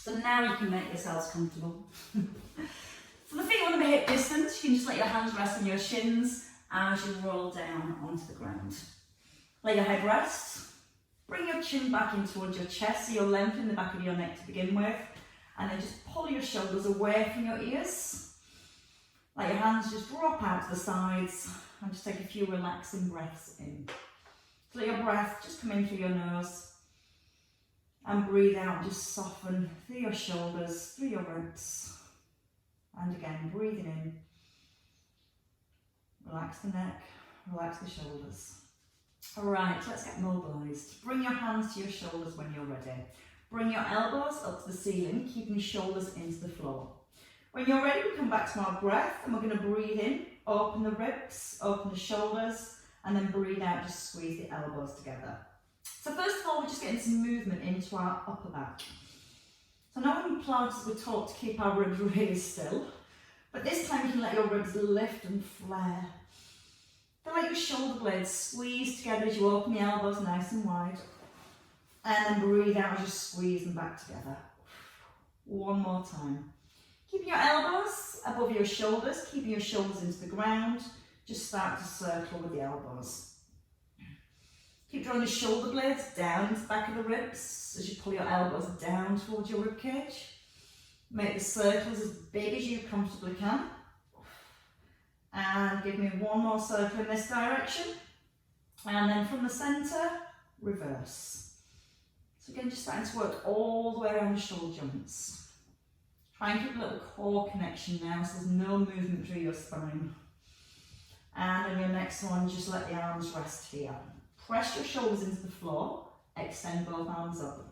So now you can make yourselves comfortable. So the feet want to be hip distance. You can just let your hands rest on your shins as you roll down onto the ground. Let your head rest. Bring your chin back in towards your chest, so you're lengthening the back of your neck to begin with. And then just pull your shoulders away from your ears. Let your hands just drop out to the sides and just take a few relaxing breaths in. So let your breath just come in through your nose and breathe out, just soften through your shoulders, through your ribs. And again, breathing in. Relax the neck, relax the shoulders. Alright, let's get mobilised. Bring your hands to your shoulders when you're ready. Bring your elbows up to the ceiling, keeping shoulders into the floor. When you're ready, we come back to our breath and we're going to breathe in, open the ribs, open the shoulders, and then breathe out, just squeeze the elbows together. So first of all, we're just getting some movement into our upper back. So now when we Pilates, we're taught to keep our ribs really still, but this time you can let your ribs lift and flare. Feel like your shoulder blades squeeze together as you open the elbows nice and wide. And then breathe out as you squeeze them back together. One more time. Keep your elbows above your shoulders, keeping your shoulders into the ground. Just start to circle with the elbows. Keep drawing the shoulder blades down into the back of the ribs as you pull your elbows down towards your rib cage. Make the circles as big as you comfortably can. And give me one more circle in this direction. And then from the centre, reverse. So again, just starting to work all the way around the shoulder joints. Try and keep a little core connection now, so there's no movement through your spine. And on your next one, just let the arms rest here. Press your shoulders into the floor, extend both arms up.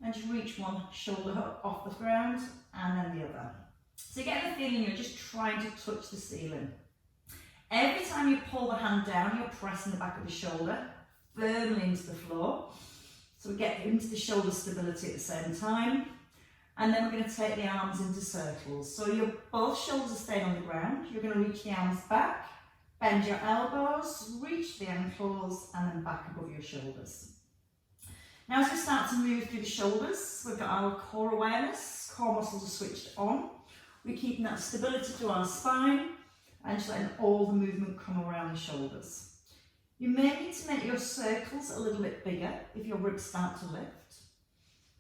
And just reach one shoulder off the ground and then the other. So you get the feeling you're just trying to touch the ceiling. Every time you pull the hand down, you're pressing the back of the shoulder firmly into the floor. So we get into the shoulder stability at the same time. And then we're going to take the arms into circles. So both shoulders are staying on the ground. You're going to reach the arms back, bend your elbows, reach the ankles, and then back above your shoulders. Now as we start to move through the shoulders, we've got our core awareness. Core muscles are switched on. We're keeping that stability through our spine and just letting all the movement come around the shoulders. You may need to make your circles a little bit bigger if your ribs start to lift,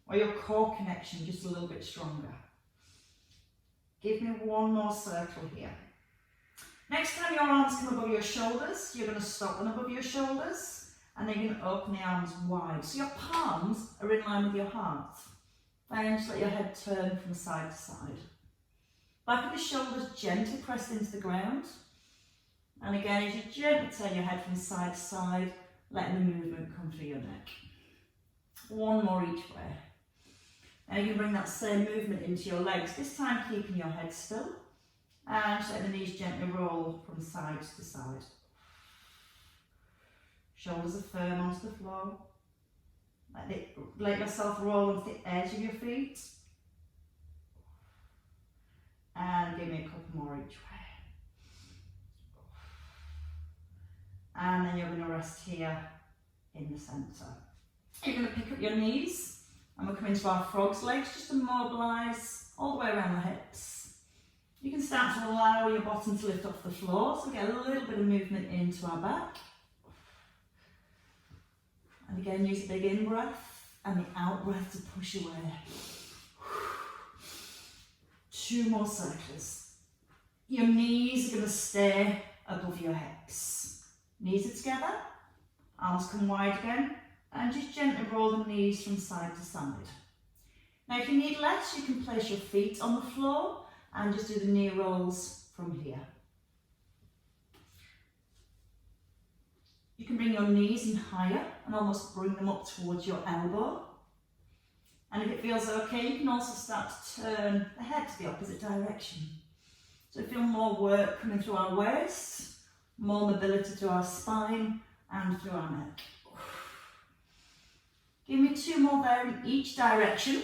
or your core connection just a little bit stronger. Give me one more circle here. Next time your arms come above your shoulders, you're going to stop them above your shoulders, and then you're going to open the arms wide. So your palms are in line with your heart. And just let your head turn from side to side. Back of the shoulders gently pressed into the ground. And again, as you gently turn your head from side to side, letting the movement come through your neck. One more each way. Now you can bring that same movement into your legs, this time keeping your head still. And just let the knees gently roll from side to side. Shoulders are firm onto the floor. Let yourself roll onto the edge of your feet. And give me a couple more each way. And then you're going to rest here in the centre. You're going to pick up your knees and we'll come into our frog's legs just to mobilise all the way around the hips. You can start to allow your bottom to lift off the floor, so we get a little bit of movement into our back. And again, use a big in-breath and the out-breath to push away. 2 more circles. Your knees are going to stay above your hips. Knees are together, arms come wide again, and just gently roll the knees from side to side. Now if you need less, you can place your feet on the floor and just do the knee rolls from here. You can bring your knees in higher and almost bring them up towards your elbow. And if it feels okay, you can also start to turn the head to the opposite direction. So feel more work coming through our waist, more mobility through our spine and through our neck. Give me 2 more there in each direction.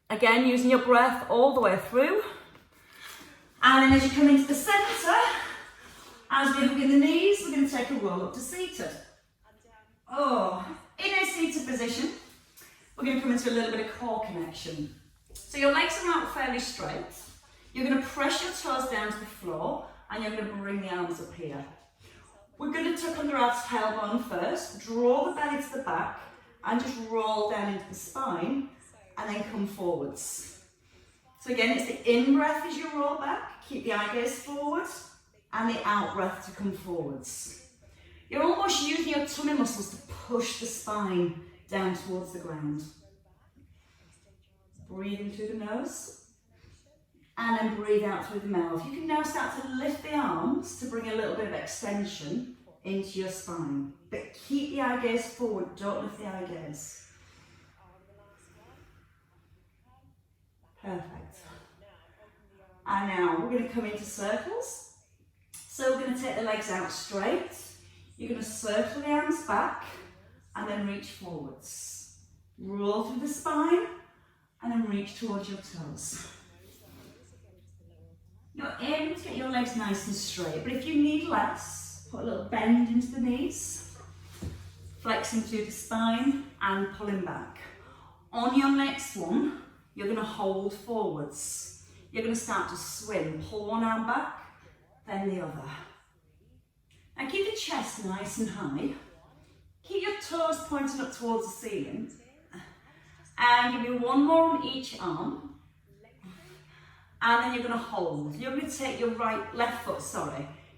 Again, using your breath all the way through. And then as you come into the centre, as we hug in the knees, we're going to take a roll up to seated. Oh, in a seated position, we're going to come into a little bit of core connection. So your legs are out fairly straight. You're going to press your toes down to the floor and you're going to bring the arms up here. We're going to tuck under our tailbone first, draw the belly to the back and just roll down into the spine and then come forwards. So again, it's the in-breath as you roll back, keep the eye gaze forward, and the out-breath to come forwards. You're almost using your tummy muscles to push the spine down towards the ground. Breathe in through the nose, and then breathe out through the mouth. You can now start to lift the arms to bring a little bit of extension into your spine. But keep the eye gaze forward, don't lift the eye gaze. Perfect. And now we're going to come into circles. So we're going to take the legs out straight. You're going to circle the arms back and then reach forwards. Roll through the spine and then reach towards your toes. You're aiming to get your legs nice and straight, but if you need less, put a little bend into the knees, flexing through the spine and pulling back. On your next one, you're going to hold forwards. You're going to start to swim. Pull one arm back, then the other. Now keep the chest nice and high. Keep your toes pointing up towards the ceiling. And give me one more on each arm. And then you're going to hold. You're going to take your left foot,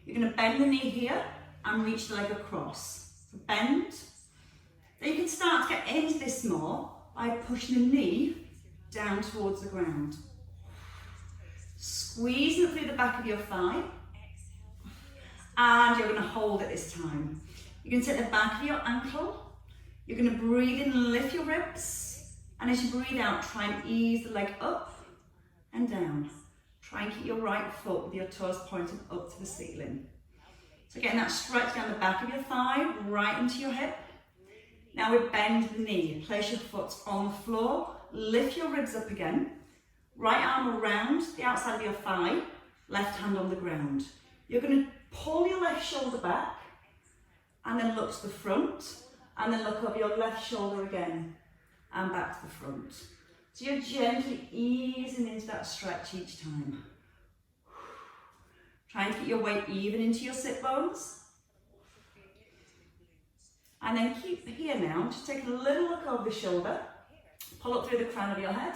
You're going to bend the knee here and reach the leg across. So bend. Then you can start to get into this more by pushing the knee down towards the ground. Squeezing it through the back of your thigh. And you're going to hold it this time. You're going to take the back of your ankle. You're going to breathe in and lift your ribs. And as you breathe out, try and ease the leg up and down. Try and keep your right foot with your toes pointing up to the ceiling. So getting that stretch down the back of your thigh, right into your hip. Now we bend the knee. Place your foot on the floor. Lift your ribs up again. Right arm around the outside of your thigh. Left hand on the ground. You're going to pull your left shoulder back and then look to the front and then look over your left shoulder again and back to the front. So you're gently easing into that stretch each time. Try and keep your weight even into your sit bones. And then keep here now, just take a little look over the shoulder, pull up through the crown of your head.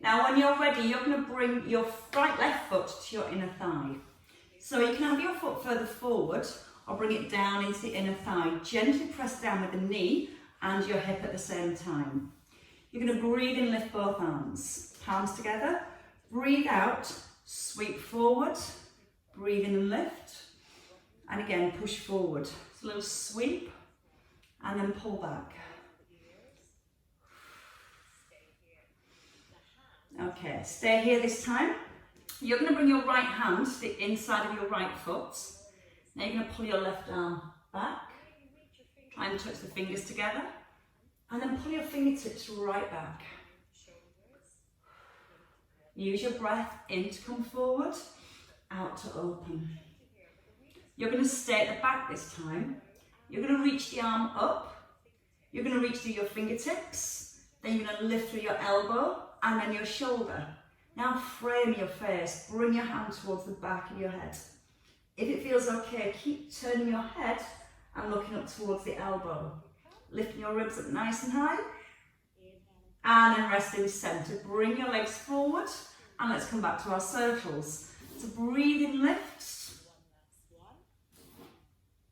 Now when you're ready, you're going to bring your left foot to your inner thigh. So you can have your foot further forward or bring it down into the inner thigh. Gently press down with the knee and your hip at the same time. You're going to breathe in, lift both arms. Palms together. Breathe out, sweep forward. Breathe in and lift. And again, push forward. So a little sweep and then pull back. Okay, stay here this time. You're going to bring your right hand to the inside of your right foot. Now you're going to pull your left arm back. Try and touch the fingers together. And then pull your fingertips right back. Use your breath in to come forward, out to open. You're going to stay at the back this time. You're going to reach the arm up. You're going to reach through your fingertips. Then you're going to lift through your elbow and then your shoulder. Now frame your face. Bring your hand towards the back of your head. If it feels okay, keep turning your head and looking up towards the elbow. Lifting your ribs up nice and high. And then rest in center. Bring your legs forward and let's come back to our circles. So breathe in, lift.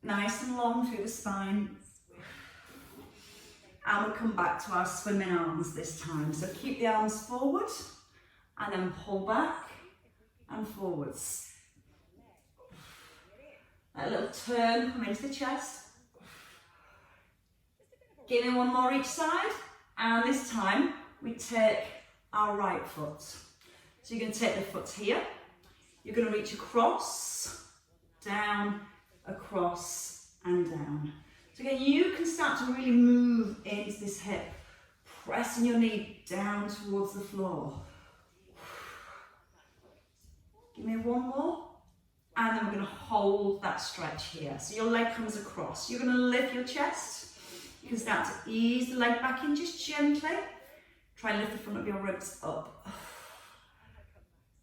Nice and long through the spine. And we'll come back to our swimming arms this time. So keep the arms forward and then pull back and forwards. A little turn, come into the chest. Give me one more each side. And this time we take our right foot. So you're going to take the foot here. You're going to reach across, down, across and down. So again, you can start to really move into this hip, pressing your knee down towards the floor. Give me one more. And then we're going to hold that stretch here. So your leg comes across. You're going to lift your chest. You can start to ease the leg back in just gently. Try and lift the front of your ribs up.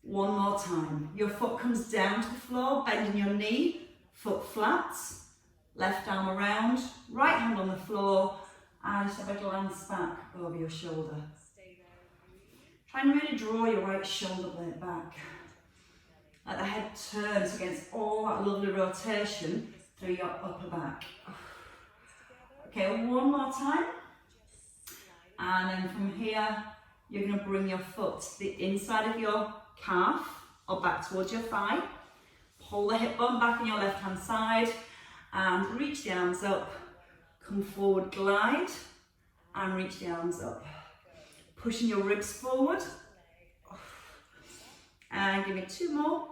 One more time. Your foot comes down to the floor, bending your knee, foot flat, left arm around, right hand on the floor, and just have a glance back over your shoulder. Try and really draw your right shoulder blade back. Let the head turns against all that lovely rotation through your upper back. Okay, one more time. And then from here, you're going to bring your foot to the inside of your calf or back towards your thigh. Pull the hip bone back on your left hand side and reach the arms up. Come forward, glide and reach the arms up. Pushing your ribs forward. And give me two more.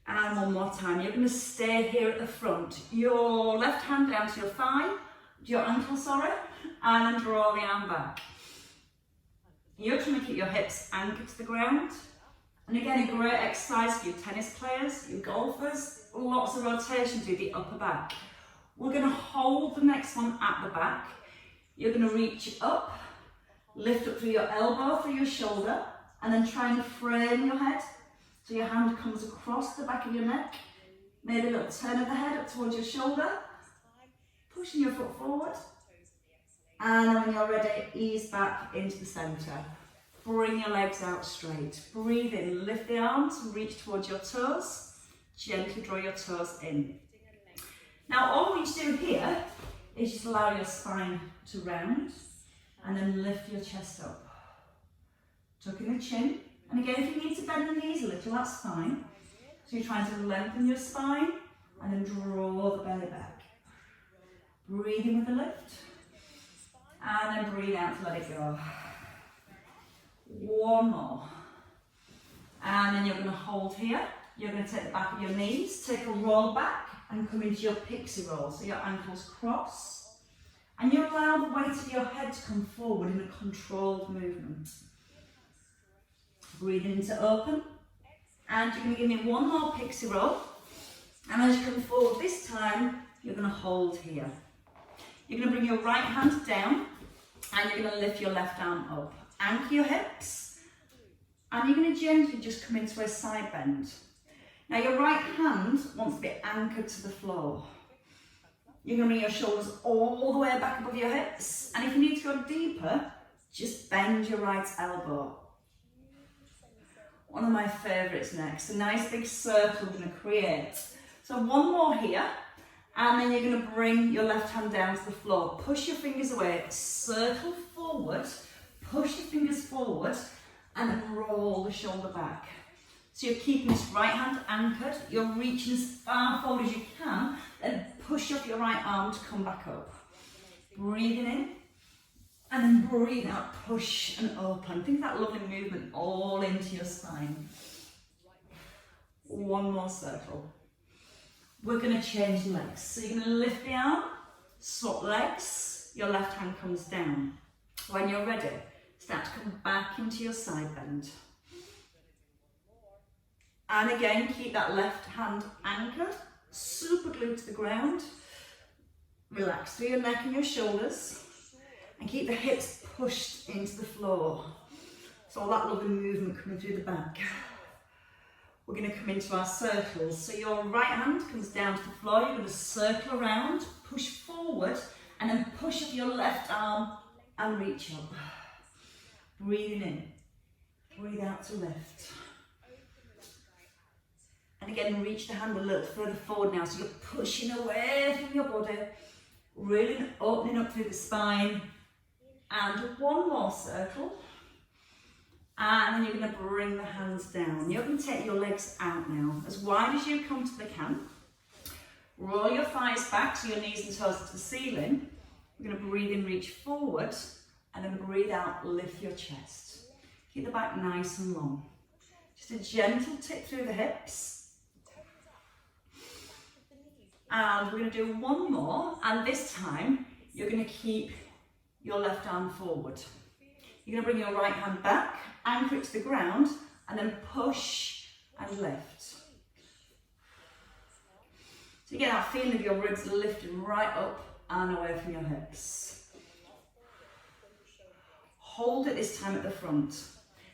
And one more time. You're going to stay here at the front. Your left hand down to your thigh, your ankle, sorry, and then draw the arm back. You're trying to keep your hips anchored to the ground. And again, a great exercise for you tennis players, you golfers, lots of rotation through the upper back. We're going to hold the next one at the back. You're going to reach up, lift up through your elbow, through your shoulder, and then try and frame your head. So your hand comes across the back of your neck, maybe a little turn of the head up towards your shoulder, pushing your foot forward, and then when you're ready, ease back into the centre. Bring your legs out straight. Breathe in, lift the arms, reach towards your toes, gently draw your toes in. Now all we need to do here is just allow your spine to round, and then lift your chest up. Tuck in the chin. And again, if you need to bend the knees a little, that's fine. So you're trying to lengthen your spine and then draw the belly back. Breathe in with the lift. And then breathe out to let it go. One more. And then you're going to hold here. You're going to take the back of your knees, take a roll back and come into your pixie roll. So your ankles cross. And you allow the weight of your head to come forward in a controlled movement. Breathing into open, and you're going to give me one more pixie roll, and as you come forward this time, you're going to hold here. You're going to bring your right hand down, and you're going to lift your left arm up. Anchor your hips, and you're going to gently just come into a side bend. Now your right hand wants to be anchored to the floor. You're going to bring your shoulders all the way back above your hips, and if you need to go deeper, just bend your right elbow. One of my favourites next, a nice big circle we're going to create. So one more here, and then you're going to bring your left hand down to the floor. Push your fingers away, circle forward, push your fingers forward, and then roll the shoulder back. So you're keeping this right hand anchored, you're reaching as far forward as you can, then push up your right arm to come back up. Breathing in. And then breathe out, push and open. Think of that lovely movement all into your spine. One more circle. We're going to change legs. So you're going to lift the arm, swap legs, your left hand comes down. When you're ready, start to come back into your side bend. And again, keep that left hand anchored, super glued to the ground. Relax through your neck and your shoulders. And keep the hips pushed into the floor. So all that lovely movement coming through the back. We're going to come into our circles. So your right hand comes down to the floor. You're going to circle around, push forward, and then push up your left arm and reach up. Breathing in. Breathe out to lift. And again, reach the hand a little further forward now. So you're pushing away from your body, really opening up through the spine. And one more circle, and then you're going to bring the hands down. You're going to take your legs out now, as wide as you come to the can. Roll your thighs back so your knees and toes to the ceiling. You're going to breathe in, reach forward, and then breathe out, lift your chest. Keep the back nice and long. Just a gentle tip through the hips. And we're going to do one more, and this time you're going to keep your left arm forward. You're going to bring your right hand back, anchor it to the ground, and then push and lift. So you get that feeling of your ribs lifting right up and away from your hips. Hold it this time at the front.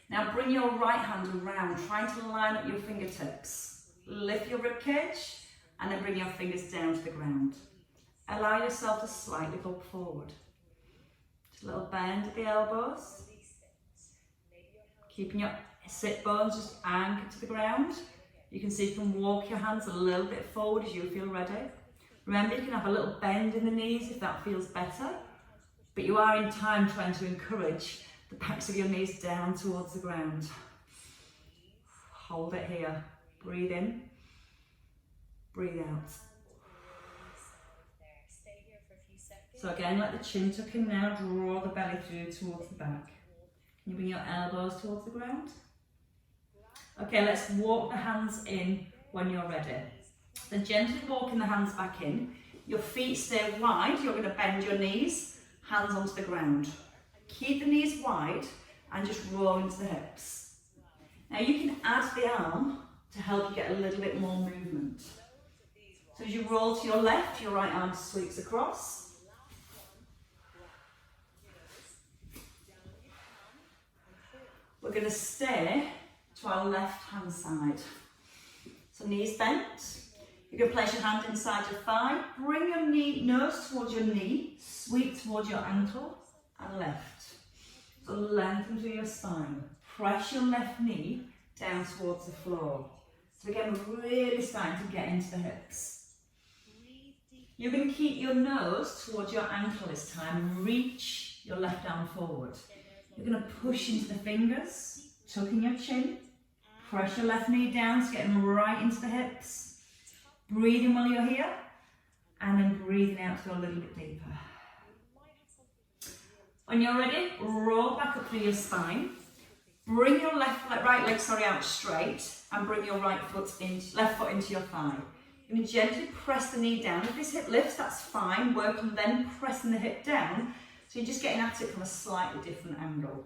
Now bring your right hand around, trying to line up your fingertips. Lift your rib cage and then bring your fingers down to the ground. Allow yourself to slightly go forward. Just a little bend at the elbows. Keeping your sit bones just anchored to the ground. You can see you can walk your hands a little bit forward as you feel ready. Remember, you can have a little bend in the knees if that feels better, but you are in time trying to encourage the backs of your knees down towards the ground. Hold it here. Breathe in, breathe out. So again, let the chin tuck in now, draw the belly through towards the back. Can you bring your elbows towards the ground? Okay, let's walk the hands in when you're ready. Then gently walking the hands back in. Your feet stay wide, you're going to bend your knees, hands onto the ground. Keep the knees wide and just roll into the hips. Now you can add the arm to help you get a little bit more movement. So as you roll to your left, your right arm sweeps across. We're going to stay to our left hand side. So knees bent. You're going to place your hand inside your thigh. Bring your nose towards your knee. Sweep towards your ankle and left. So lengthen through your spine. Press your left knee down towards the floor. So again, we're really starting to get into the hips. You're going to keep your nose towards your ankle this time and reach your left arm forward. You're going to push into the fingers, tucking your chin. Press your left knee down to get them right into the hips. Breathing while you're here, and then breathing out to go a little bit deeper. When you're ready, roll back up through your spine. Bring your right leg out straight, and bring your left foot into your thigh. You're going to gently press the knee down. If this hip lifts, that's fine. Work on then pressing the hip down. So you're just getting at it from a slightly different angle.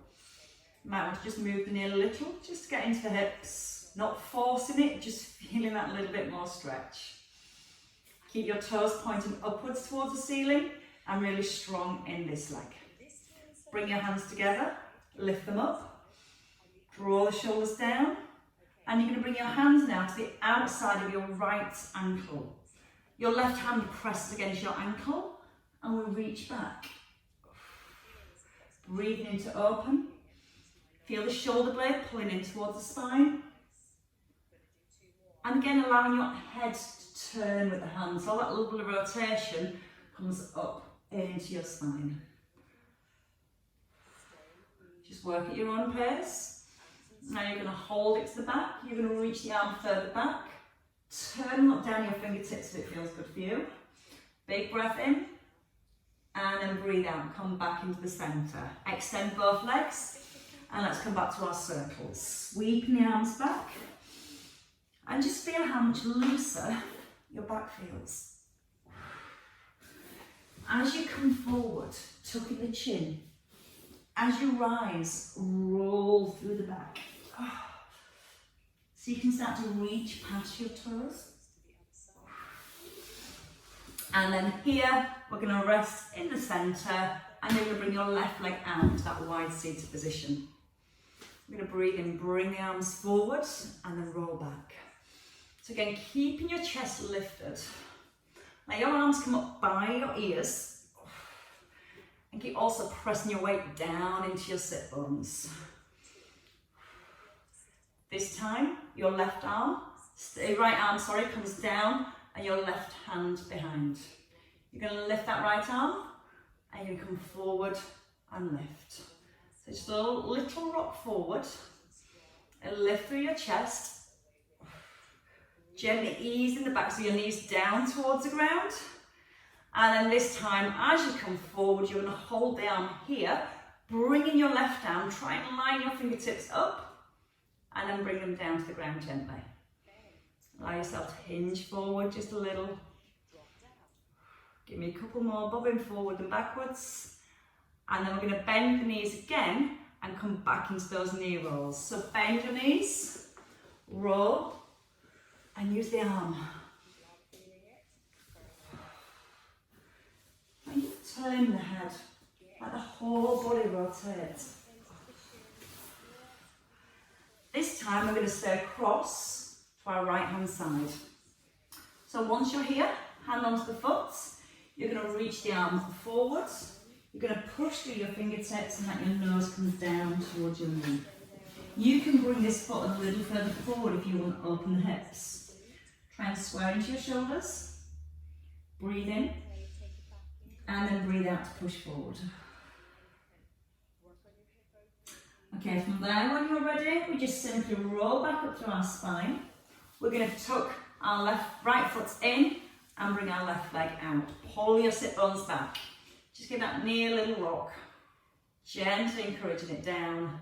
You might want to just move the knee a little, just to get into the hips. Not forcing it, just feeling that little bit more stretch. Keep your toes pointing upwards towards the ceiling and really strong in this leg. Bring your hands together, lift them up, draw the shoulders down, and you're going to bring your hands now to the outside of your right ankle. Your left hand presses against your ankle and we'll reach back. Breathing into open. Feel the shoulder blade pulling in towards the spine. And again, allowing your head to turn with the hands. So that little bit of rotation comes up into your spine. Just work at your own pace. Now you're going to hold it to the back. You're going to reach the arm further back. Turn look down your fingertips if it feels good for you. Big breath in. And then breathe out, come back into the centre. Extend both legs, and let's come back to our circles. Sweeping the arms back, and just feel how much looser your back feels. As you come forward, tucking the chin. As you rise, roll through the back. So you can start to reach past your toes. And then here, we're going to rest in the centre, and you're going to bring your left leg out to that wide seated position. We're going to breathe in, bring the arms forward, and then roll back. So again, keeping your chest lifted. Let your arms come up by your ears, and keep also pressing your weight down into your sit bones. This time, your right arm, comes down, and your left hand behind. You're going to lift that right arm and you come forward and lift. So just a little rock forward and lift through your chest. Gently ease in the backs of your knees down towards the ground. And then this time, as you come forward, you're going to hold the arm here, bring in your left arm, try and line your fingertips up, and then bring them down to the ground gently. Allow yourself to hinge forward just a little. Give me a couple more, bobbing forward and backwards. And then we're going to bend the knees again and come back into those knee rolls. So bend your knees, roll, and use the arm. turn the head, let the whole body rotate. This time we're going to stay across to our right hand side. So once you're here, hand onto the foot, you're going to reach the arms forward, you're going to push through your fingertips and let your nose come down towards your knee. You can bring this foot a little further forward if you want to open the hips. Try and square into your shoulders, breathe in, and then breathe out to push forward. Okay, from there, when you're ready, we just simply roll back up through our spine. We're going to tuck our right foot in and bring our left leg out. Pull your sit bones back. Just give that knee a little rock. Gently encouraging it down.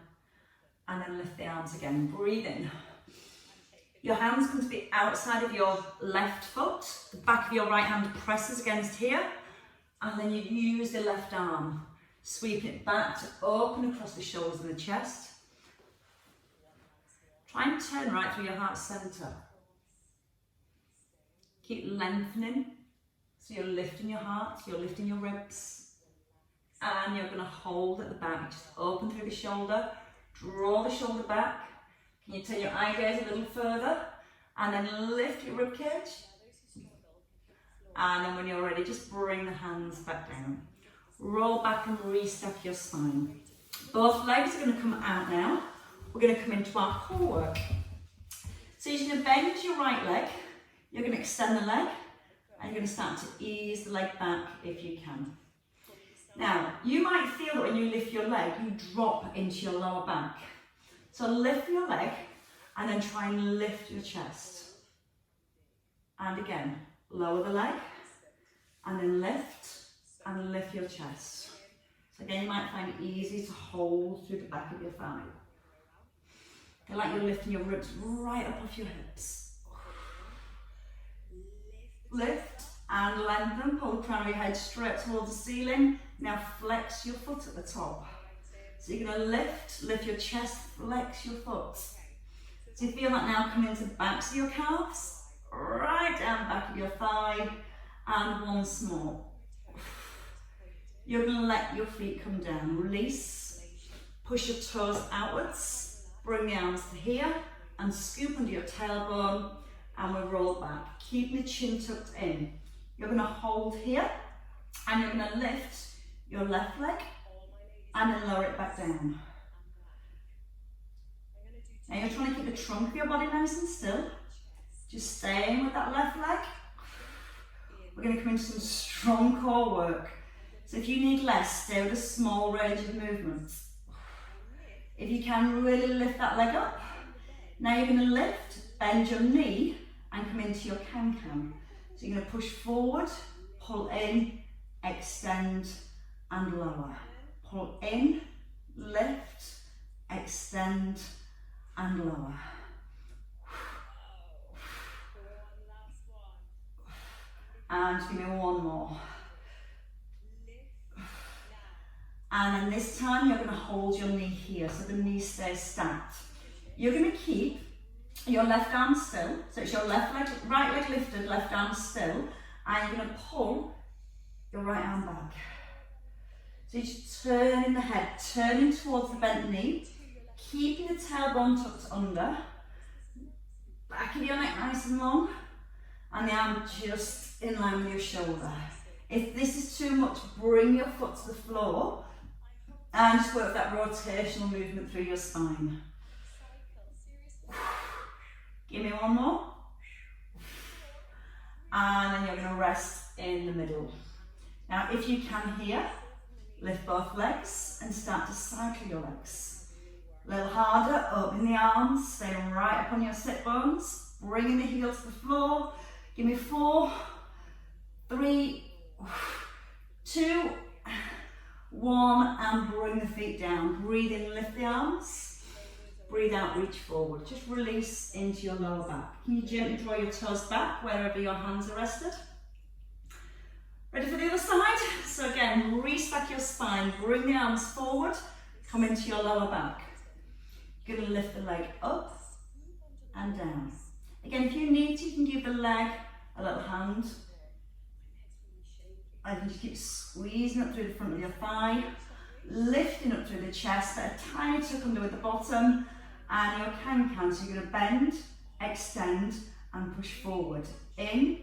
And then lift the arms again. Breathe in. Your hands come to the outside of your left foot. The back of your right hand presses against here. And then you use the left arm. Sweep it back to open across the shoulders and the chest. Try and turn right through your heart centre. Keep lengthening. So you're lifting your heart, you're lifting your ribs. And you're going to hold at the back. Just open through the shoulder. Draw the shoulder back. Can you turn your eye gaze a little further? And then lift your rib cage. And then when you're ready, just bring the hands back down. Roll back and restack your spine. Both legs are going to come out now. We're going to come into our core work. So you're going to bend your right leg. You're going to extend the leg. And you're going to start to ease the leg back if you can. Now, you might feel that when you lift your leg, you drop into your lower back. So lift your leg and then try and lift your chest. And again, lower the leg and then lift your chest. So again, you might find it easy to hold through the back of your thigh. Feel like you're lifting your ribs right up off your hips. Lift and lengthen, pull the crown of your head straight towards the ceiling. Now flex your foot at the top. So you're going to lift your chest, flex your foot. So you feel that now coming into the backs of your calves, right down the back of your thigh, and once more. You're going to let your feet come down, release, push your toes outwards, bring the arms to here, and scoop under your tailbone, and we'll roll back, keeping the chin tucked in. You're going to hold here, and you're going to lift your left leg, and then lower it back down. Now you're trying to keep the trunk of your body nice and still. Just staying with that left leg. We're going to come into some strong core work. So if you need less, stay with a small range of movements. If you can, really lift that leg up. Now you're going to lift, bend your knee, and come into your can-can. So you're going to push forward, pull in, extend, and lower. Pull in, lift, extend, and lower. And give me one more. And then this time you're going to hold your knee here, so the knee stays stacked. You're going to keep your left arm still, so it's your left leg, right leg lifted, left arm still, and you're going to pull your right arm back. So you're just turning the head, turning towards the bent knee, keeping the tailbone tucked under, back of your neck nice and long, and the arm just in line with your shoulder. If this is too much, bring your foot to the floor and just work that rotational movement through your spine. Give me one more. And then you're going to rest in the middle. Now, if you can here, lift both legs and start to cycle your legs. A little harder, open the arms, staying right up on your sit bones, bringing the heels to the floor. Give me 4, 3, 2, 1, and bring the feet down. Breathe in, lift the arms. Breathe out, reach forward. Just release into your lower back. Can you gently draw your toes back wherever your hands are rested? Ready for the other side? So again, restack your spine. Bring the arms forward. Come into your lower back. You're going to lift the leg up and down. Again, if you need to, you can give the leg a little hand. And you just keep squeezing up through the front of your thigh, lifting up through the chest, a tiny tuck under at the bottom, and your can-can. So you're going to bend, extend, and push forward. In.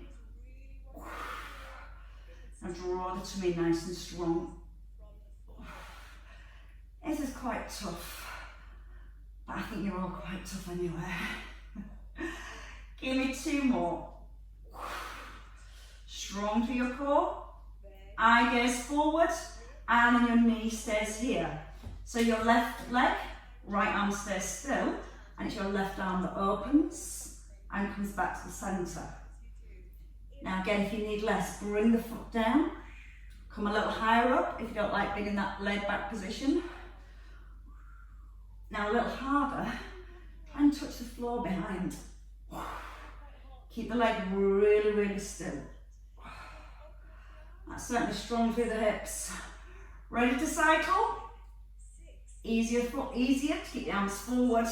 Now draw the tummy nice and strong. This is quite tough, but I think you're all quite tough anyway. Give me 2 more. Strong through your core. Eye gaze forward, and then your knee stays here. So your left leg, right arm stays still, and it's your left arm that opens and comes back to the centre. Now again, if you need less, bring the foot down. Come a little higher up if you don't like being in that laid back position. Now a little harder, try and touch the floor behind. Keep the leg really, really still. That's certainly strong through the hips. Ready to cycle? Easier to keep the arms forward,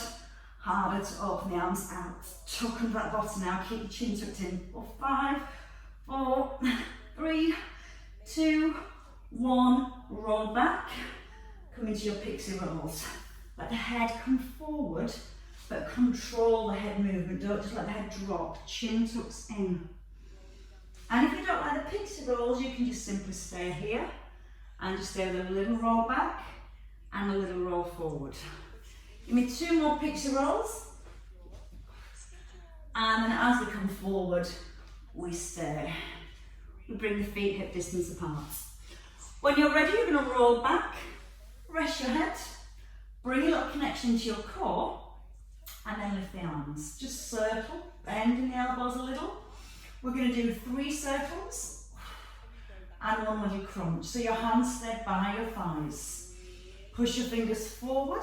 harder to open the arms out. Tuck under that bottom now, keep your chin tucked in. 5, 4, 3, 2, 1, roll back. Come into your pixie rolls. Let the head come forward, but control the head movement. Don't just let the head drop. Chin tucks in. And if you don't like the pixie rolls, you can just simply stay here and just stay with a little roll back and a little roll forward. Give me 2 more pixie rolls. And then as we come forward, we stay. We bring the feet hip distance apart. When you're ready, you're going to roll back, rest your head, bring a little connection to your core, and then lift the arms. Just circle, bending the elbows a little. We're going to do 3 circles and 1 little crunch. So your hands stay by your thighs. Push your fingers forward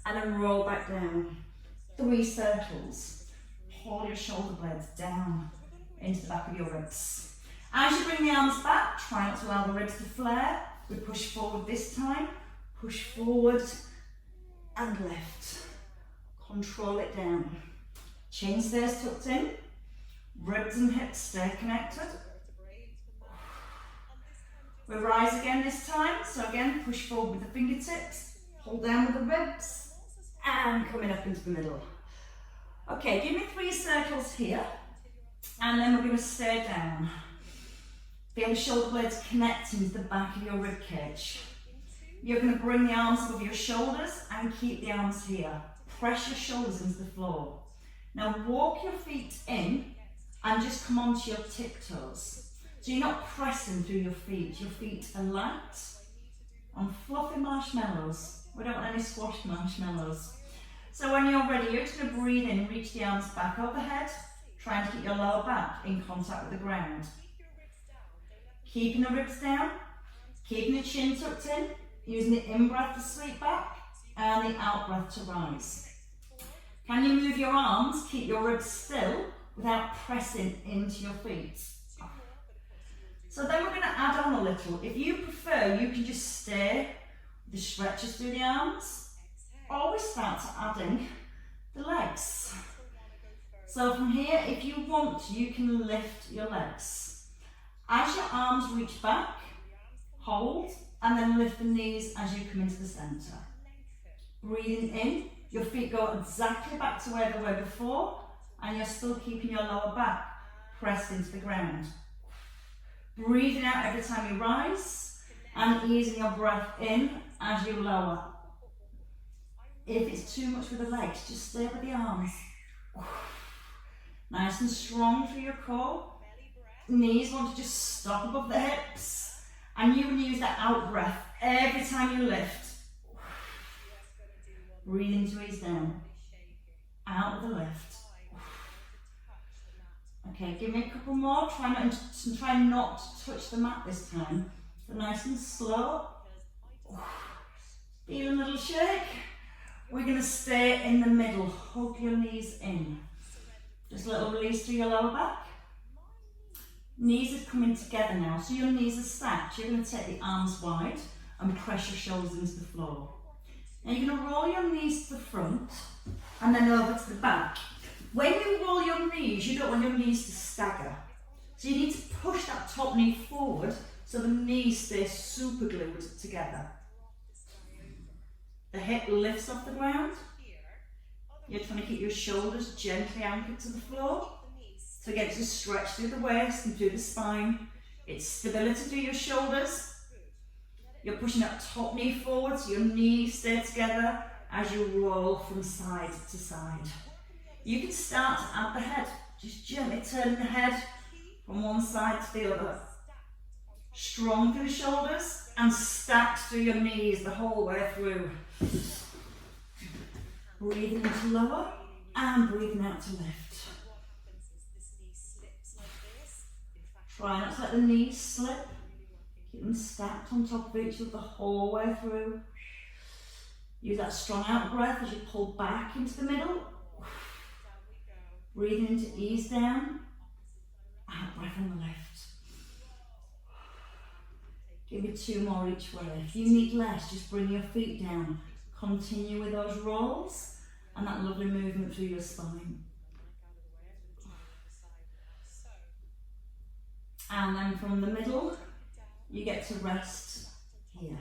and then roll back down. 3 circles. Pull your shoulder blades down into the back of your ribs. As you bring the arms back, try not to allow the ribs to flare. We push forward this time. Push forward and lift. Control it down. Chin stays tucked in, ribs and hips stay connected. We rise again this time, so again push forward with the fingertips, hold down with the ribs, and coming up into the middle. Okay, give me 3 circles here, and then we're going to stay down. Feel the shoulder blades connecting to the back of your rib cage. You're going to bring the arms above your shoulders and keep the arms here. Press your shoulders into the floor. Now walk your feet in and just come onto your tiptoes. So you're not pressing through your feet are light and fluffy marshmallows. We don't want any squashed marshmallows. So when you're ready, you're just going to breathe in, reach the arms back overhead, trying to keep your lower back in contact with the ground. Keeping the ribs down, keeping the chin tucked in, using the in-breath to sweep back and the out-breath to rise. Can you move your arms, keep your ribs still without pressing into your feet? So then we're going to add on a little. If you prefer, you can just stay with the stretches through the arms, or we start to adding the legs. So from here, if you want to, you can lift your legs. As your arms reach back, hold, and then lift the knees as you come into the centre. Breathing in. Your feet go exactly back to where they were before, and you're still keeping your lower back pressed into the ground. Breathing out every time you rise, and easing your breath in as you lower. If it's too much with the legs, just stay with the arms. Nice and strong through your core. Knees want to just stop above the hips, and you can use that out breath every time you lift. Breathe in to ease down. Out with the lift. Okay, give me a couple more. Try not to touch the mat this time. So nice and slow. Feel a little shake. We're going to stay in the middle. Hug your knees in. Just a little release through your lower back. Knees are coming together now. So your knees are stacked. You're going to take the arms wide and press your shoulders into the floor. Now you're going to roll your knees to the front and then over to the back. When you roll your knees, you don't want your knees to stagger. So you need to push that top knee forward so the knees stay super glued together. The hip lifts off the ground. You're trying to keep your shoulders gently anchored to the floor. So again, just stretch through the waist and through the spine. It's stability through your shoulders. You're pushing that top knee forward so your knees stay together as you roll from side to side. You can start at the head, just gently turning the head from one side to the other. Strong through the shoulders and stacked through your knees the whole way through. Breathing in to lower and breathing out to lift. Try not to let the knees slip. Keep them stacked on top of each other the whole way through. Use that strong out breath as you pull back into the middle. Breathing in to ease down. Out breath on the lift. Give me 2 more each way. If you need less, just bring your feet down. Continue with those rolls and that lovely movement through your spine. And then from the middle, you get to rest here.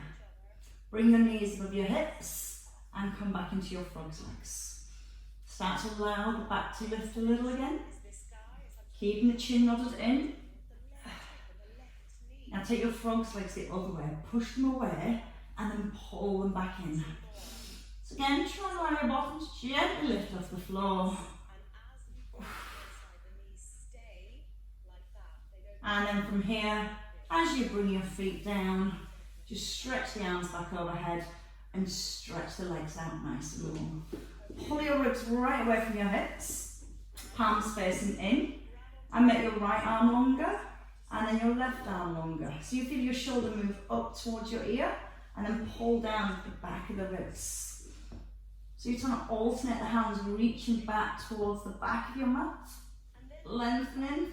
Bring your knees above your hips and come back into your frog's legs. Start to allow the back to lift a little again. Keeping the chin nodded in. Now take your frog's legs the other way. Push them away and then pull them back in. So again, try and allow your bottom to gently lift off the floor. And then from here, as you bring your feet down, just stretch the arms back overhead and stretch the legs out nice and long. Pull your ribs right away from your hips, palms facing in, and make your right arm longer and then your left arm longer. So you feel your shoulder move up towards your ear and then pull down the back of the ribs. So you're trying to alternate the hands, reaching back towards the back of your mat, lengthening.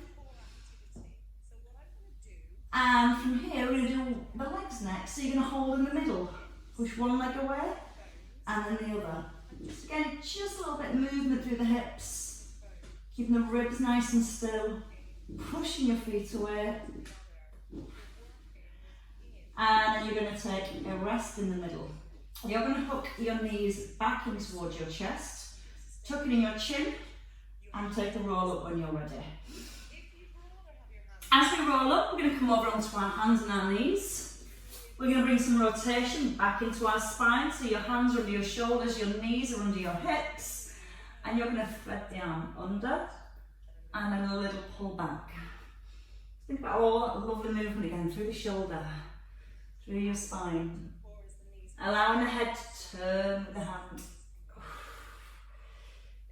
And from here, we're going to do the legs next. So you're going to hold in the middle. Push one leg away and then the other. So again, just a little bit of movement through the hips. Keeping the ribs nice and still. Pushing your feet away. And then you're going to take a rest in the middle. You're going to hook your knees back in towards your chest. Tuck it in your chin and take a roll up when you're ready. As we roll up, we're going to come over onto our hands and our knees. We're going to bring some rotation back into our spine, so your hands are under your shoulders, your knees are under your hips, and you're going to thread the arm under, and then a little pull back. Think about all that lovely movement again, through the shoulder, through your spine. Allowing the head to turn with the hand.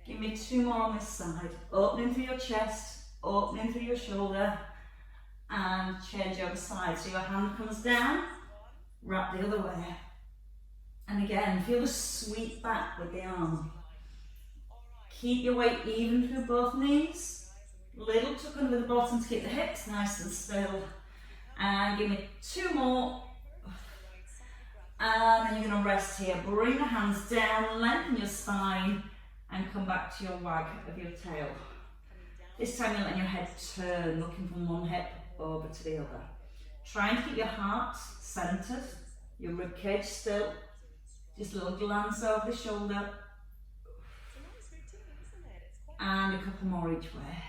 Give me 2 more on this side. Opening through your chest, opening through your shoulder, and change over side. So your hand comes down, wrap the other way. And again, feel the sweep back with the arm. Keep your weight even through both knees. Little tuck under the bottom to keep the hips nice and still. And give me 2 more. And then you're going to rest here. Bring the hands down, lengthen your spine, and come back to your wag of your tail. This time you're letting your head turn, looking from one hip over to the other. Try and keep your heart centered, your rib cage still. Just a little glance over the shoulder. And a couple more each way.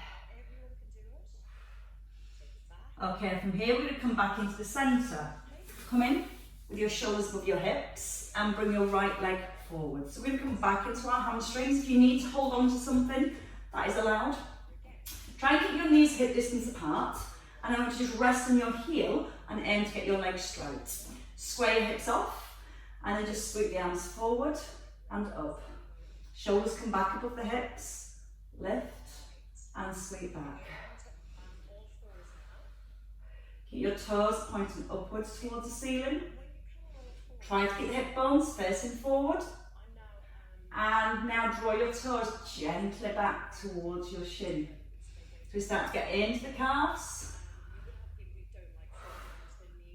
Okay, from here we're going to come back into the center. Come in with your shoulders above your hips and bring your right leg forward. So we're going to come back into our hamstrings. If you need to hold on to something, that is allowed. Try and keep your knees hip distance apart, and I want you to just rest on your heel and aim to get your legs straight. Square your hips off, and then just sweep the arms forward and up. Shoulders come back above the hips, lift and sweep back. Keep your toes pointing upwards towards the ceiling. Try to keep the hip bones facing forward. And now draw your toes gently back towards your shin. So we start to get into the calves.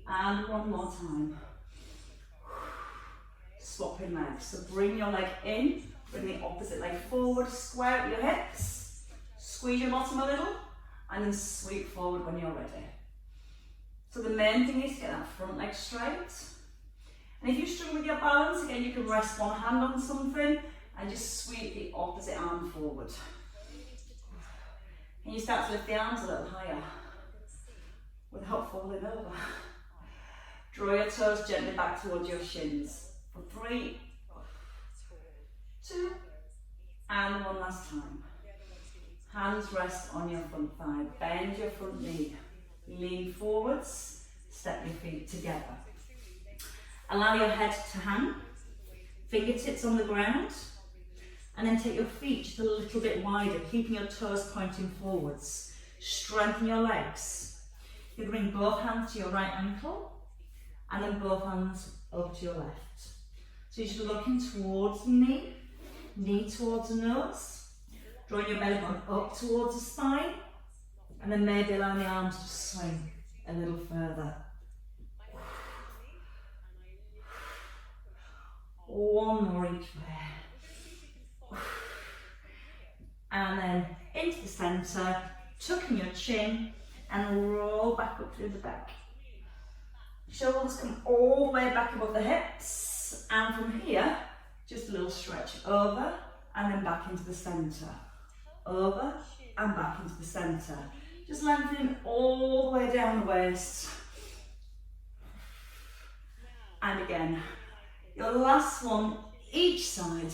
And one more time. Swapping legs. So bring your leg in, bring the opposite leg forward, square up your hips, squeeze your bottom a little, and then sweep forward when you're ready. So the main thing is to get that front leg straight. And if you struggle with your balance, again, you can rest one hand on something and just sweep the opposite arm forward. And you start to lift the arms a little higher without falling over. Draw your toes gently back towards your shins. For 3, 2, and one last time. Hands rest on your front thigh. Bend your front knee. Lean forwards. Step your feet together. Allow your head to hang. Fingertips on the ground. And then take your feet just a little bit wider, keeping your toes pointing forwards. Strengthen your legs. You bring both hands to your right ankle, and then both hands over to your left. So you're just looking towards the knee, knee towards the nose, drawing your belly button up towards the spine, and then maybe allowing the arms to swing a little further. One more each way. And then into the centre, tucking your chin and roll back up through the back. Shoulders come all the way back above the hips, and from here, just a little stretch over and then back into the centre. Over and back into the centre. Just lengthening all the way down the waist. And again, your last one each side.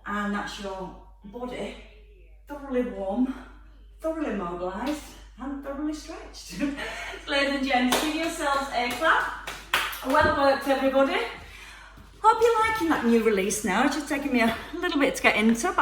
And that's your body thoroughly warm, thoroughly mobilised, and thoroughly stretched. Ladies and gents, give yourselves a clap. Well worked, everybody. Hope you're liking that new release now. It's just taken me a little bit to get into.